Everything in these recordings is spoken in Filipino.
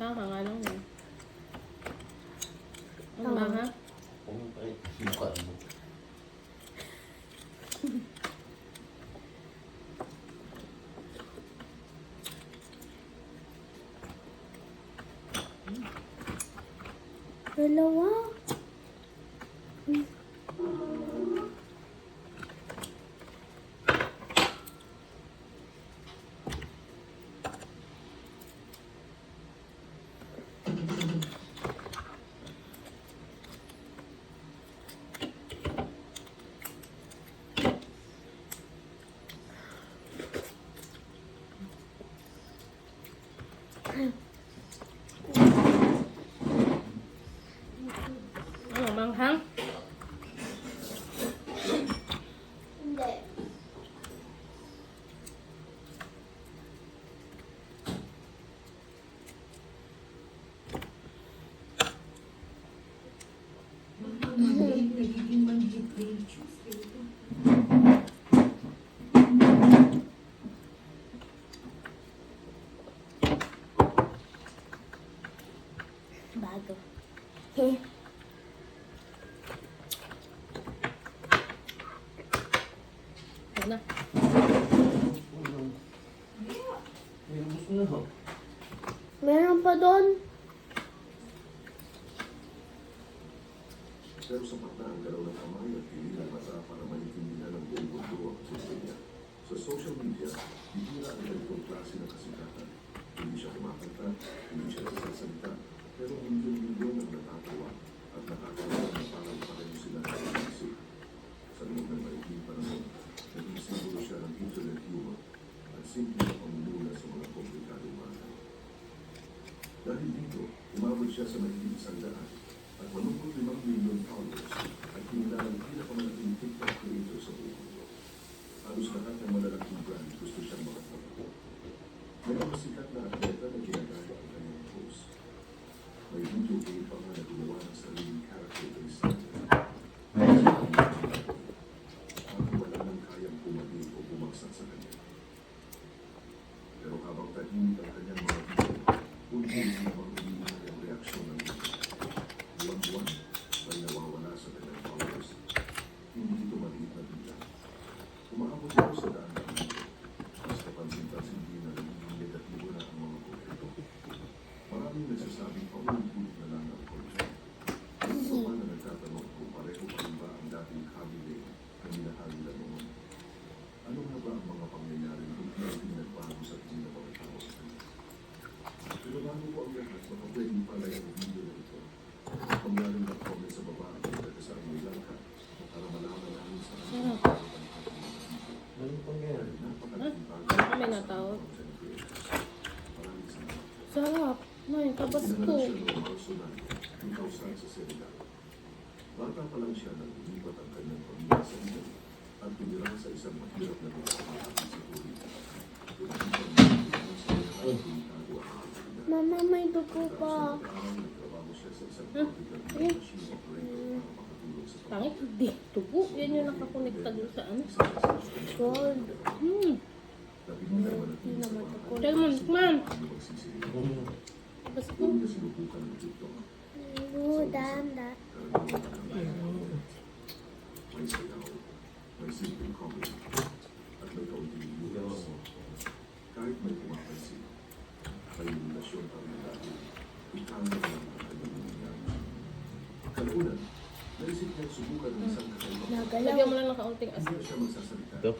Baka nga lang eh. Ano ba ha? Kung ay suka mo. Dalawa. Ano bang hang? Hindi. Bago. Ano na? May gusto na ho. Meron pa doon. Pero sapat na ang galaw ng kamay at hindi na mata para maintindihan ng buong mundo ang gusto niya. Sa social media, bihira ang ganitong klase ng kasikatan. Hindi siya kumakanta, hindi siya nagsasalita, pero milyon-milyon ang natatawa at nakakalawa na parang pareho sila ng isip. Sa loob ng maiging panahon, naging simbolo siya ng internet humor at simple na pamumula sa mga komplikadong bagay. Dahil dito, umabot siya sa mahigit 100 at 85 million followers at kinilalang pinakamalaking TikTok creator sa buong mundo. Halos lahat ng malalaking brand gusto siyang makapagpo. May mga sikat na atleta na ginagaya ang kanyang post. May video game pa nga na gumawa ng sariling character based sa Ako wala nang kayang pumagin o bumagsak sa kanya. Pero habang tahimik ang kanyang mga video, unti-unti namang umiingat ang reaksyon ng iba. Buwan-buwan, may nawawala sa kanyang followers. Hindi ito maliit na bilang. Umaabot ito sa daan ng video. Mas kapansin-pansin din na nagiging negatibo na ang mga komento. Maraming nagsasabing paulit-ulit na lang ang content. Ang iba pa na nagtatanong kung pareho pa rin ba ang dating hobby day na minahal nila noon. Ano nga ba ang mga pangyayari kung hindi nagbago sa tingin ng mga tao sa kanya? Pero bago po ang lahat, baka pwedeng pala yung video na ito. Kung galing mag-comment sa baba at nagkasama may lang ka para malaman namin sa kanya. Anong pangyayari? Baka may natawag. Sarap. May tabas ko. Bata pa lang siya nang lumipat ang kanyang pamilya sa Italy at tumira sa isang mahirap na lugar sa Puri. Mama, may dugo pa. Pangit, hindi. Tubo. Yan yung nakakonekta dun sa ano. Gold. Hindi naman dugo. Delmon, man. Tabas ko. Danda. May sayaw, may simpleng comedy, at may kaunting humor. Kahit may pumapansin, may relasyon pa rin dahil itama lang ang kanyang nangyayari. Kalaunan, naisip niya subukan ng isang kakaiba. Lagyan Nagalaw. mo lang ng kaunting Hindi asin. na siya magsasalita. Ito?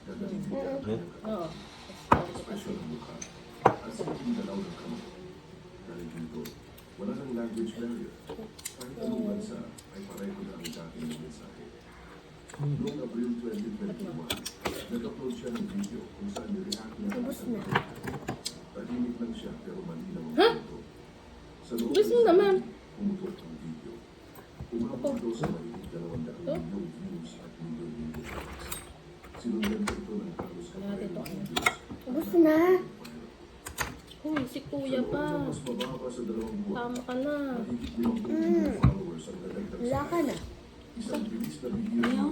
Gagaling niya ang kanyang Oo. ekspresyon ng mukha at simpleng galaw ng kamay. Dahil dito, wala nang language barrier. Kahit anong bansa ay pareho na ang dating mensahe. Noong Abril 2021, nag-upload siya ng video kung saan nireact niya ang Ubus isang na. tao. Tahimik lang siya pero malinaw ang kwento. Sa loob Ubus ng mo naman. pumutok ang video. Umabot ito sa mahigit 200 milyong views at milyon-milyon likes. Sinundan ko ito ng halos Natin to, kapatid ano? videos. Ubus na. Uy, si kuya pa. Mas mababa sa 2 buwan. Tama ka na. Mahigit 50 followers ang nadagdag Wala sa ka na. isang bilis na video